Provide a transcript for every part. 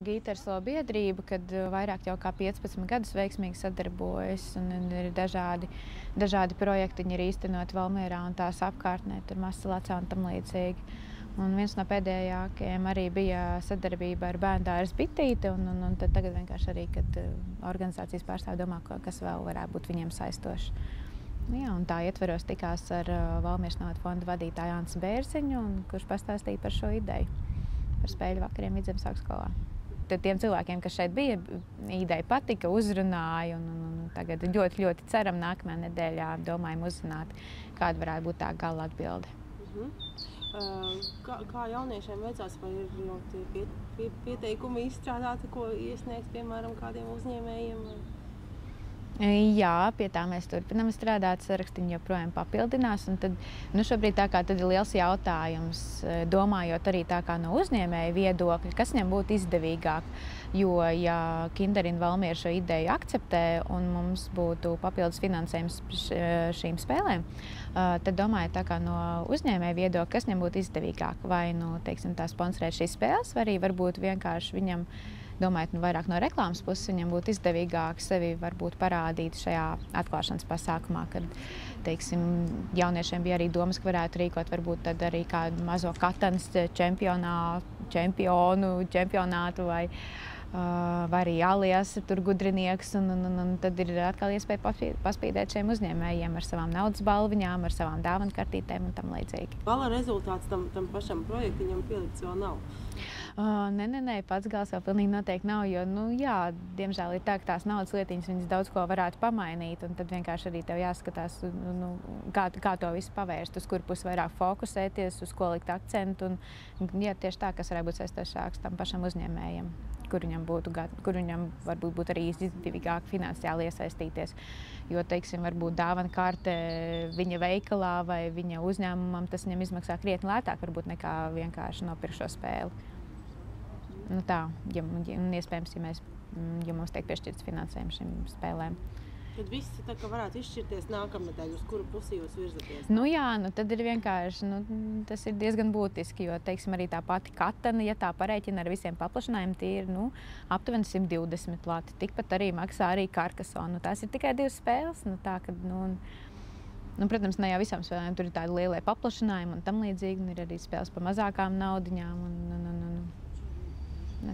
Gīta ar savu biedrību, kad vairāk jau kā 15 gadus veiksmīgi sadarbojas un ir dažādi projekti, viņi ir īstenoti Valmierā un tās apkārtnē, tur Masalacā un tam līdzīgi. Un viens no pēdējākajiem arī bija sadarbība ar Bērndārzs Bitīte, un tad tagad vienkārši arī, kad organizācijas pārstāvji domā, kas vēl varētu būt viņiem saistoši. Jā, un tā ietveros tikās ar Valmieras novada fonda vadītāju Ansu Bērziņu, kurš pastāstīja par šo ideju, par spēļu vakariem Vidzemes augstskolā. Tad tiem cilvēkiem, kas šeit bija, ideja patika, uzrunāja, un tagad ļoti, ļoti ceram nākamajā nedēļā, domājam uzrunāt, kāda varētu būt tā gala atbilde. Kā jauniešiem veicās, vai ir jau tie pieteikumi izstrādāti, ko iesniegt, piemēram, kādiem uzņēmējiem? Jā, pie tā mēs turpinām strādāt, sarakstiņi joprojām papildinās. Un tad, šobrīd tā kā tad ir liels jautājums, domājot arī tā kā no uzņēmēja viedokļa, kas viņam būtu izdevīgāk. Jo, ja Kinderina Valmiera šo ideju akceptē un mums būtu papildus finansējums šīm spēlēm, tad domāju tā kā no uzņēmēja viedokļa, kas viņam būtu izdevīgāk. Vai, teiksim, tā sponsorēt šīs spēles, vai arī varbūt vienkārši viņam, domājot vairāk no reklāmas puses, viņam būtu izdevīgāk sevi varbūt parādīt šajā atklāšanas pasākumā, kad, teiksim, jauniešiem bija arī domas, ka varētu rīkot varbūt tad arī kādu mazo katanas čempionātu vai arī alias tur gudrinieks, un tad ir atkal iespēja paspīdēt šiem uzņēmējiem ar savām naudas balviņām, ar savām dāvanu kartītēm un tam līdzīgi. Gala rezultāts tam pašam projektiņam pielikts vēl nav? Nē, pats gals vēl pilnīgi noteikti nav, jo, jā, diemžēl ir tā, ka tās naudas lietiņas, viņas daudz ko varētu pamainīt, un tad vienkārši arī tev jāskatās, kā to visu pavērst, uz kur pusi vairāk fokusēties, uz ko likt akcentu, un jā, tieši tā, kas varētu būt saistošāks tam pašam uzņēmējiem, kur viņam varbūt būtu arī izdevīgāk finansiāli iesaistīties. Jo, teiksim, varbūt dāvana karte viņa veikalā vai viņa uzņēmumam, tas viņam izmaksā krietni lētāk varbūt nekā vienkārši nopirkt šo spēli. Tā, iespējams, ja mums tiek piešķirts finansējums šīm spēlēm. Tad viss tā kā varētu izšķirties nākamnedēļ, uz kuru pusi jūs virzaties? Jā, tad ir vienkārši, tas ir diezgan būtiski, jo, teiksim, arī tā pati katana, ja tā pareiķina ar visiem paplašinājumiem, tie ir, aptuveni 120 lati. Tikpat arī maksā arī Carcassonne. Tās ir tikai 2 spēles, protams, ne jau visām spēlēm tur ir tādi lielie paplašinājumi un tam līdzīgi, un ir arī spēles par mazākām naudiņām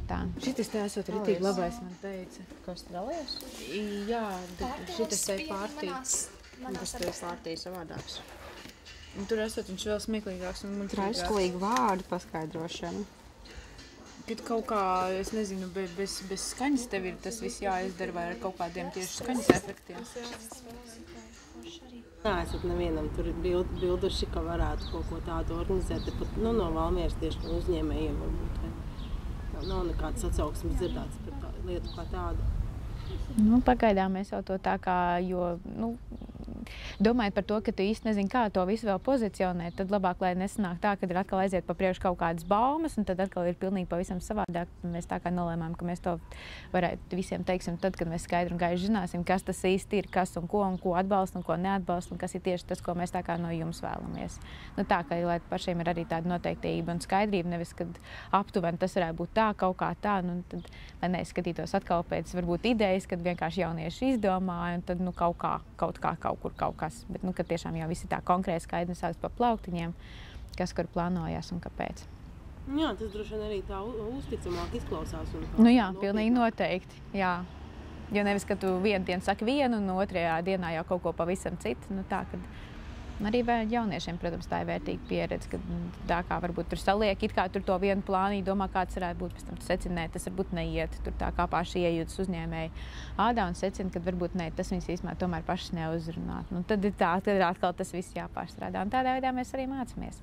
tā. Šitas te esot ritīgi labais, man teica. Kas strālies? Jā, šitas te pārtīt. Tas te pārtīt savādāks. Un tur esot viņš vēl smieklīgāks un muļķīgāks. Traisklīgi vārdu paskaidrošana. Kad kaut kā, es nezinu, bez skaņas tev ir tas viss jāizdara vai ar kaut kādiem tieši skaņas efektiem. Nē, esat nevienam tur ir bilduši, ka varētu kaut ko tādu organizēt. Pat, no Valmieras tieši no uzņēmējiem varbūt. Nav nekādas atsauksmes dzirdētas par tādu lietu kā tādu. Pagaidām mēs jau to tā kā, jo, domājot par to, ka tu īsti nezini, kā to visu vēl pozicionēt, tad labāk, lai nesanāk tā, kad ir atkal aiziet pa priekšu kaut kādas baumas, un tad atkal ir pilnīgi pavisam savādāk. Mēs tā kā nolēmām, ka mēs to varētu visiem teiksim tad, kad mēs skaidri un gaiši zināsim, kas tas īsti ir, kas un ko atbalsta un ko neatbalsta, un kas ir tieši tas, ko mēs tā kā no jums vēlamies. Tā, ka lai pašiem ir arī tāda noteiktība un skaidrība, nevis, kad aptuveni tas varētu būt tā, kaut kā tā, tad, lai neizskatītos atkal pēc varbūt idejas, kad vienkārši jaunieši izdomāja, un tad, kaut kas. Bet, kad tiešām jau visi tā konkrēti skaidri sāks pa plauktiņiem, kas kur plānojās un kāpēc. Jā, tas droši vien arī tā uzticamāk izklausās. Jā, pilnīgi noteikti, jā. Jo nevis, ka tu vienu dienu saki vienu, un otrajā dienā jau kaut ko pavisam citu. Tā, kad arī jauniešiem, protams, tā ir vērtīga pieredze, kad tā kā varbūt tur saliek, it kā tur to vienu plānī, domā, kāds varētu būt, pēc tam tu secini, tas varbūt neiet, tur tā kā paši iejūtas uzņēmēji ādā un secina, kad varbūt ne, tas viņas īstenībā tomēr pašas neuzrunāt. Tad ir tā, tad atkal tas viss jāpārstrādā, un tādā veidā mēs arī mācāmies.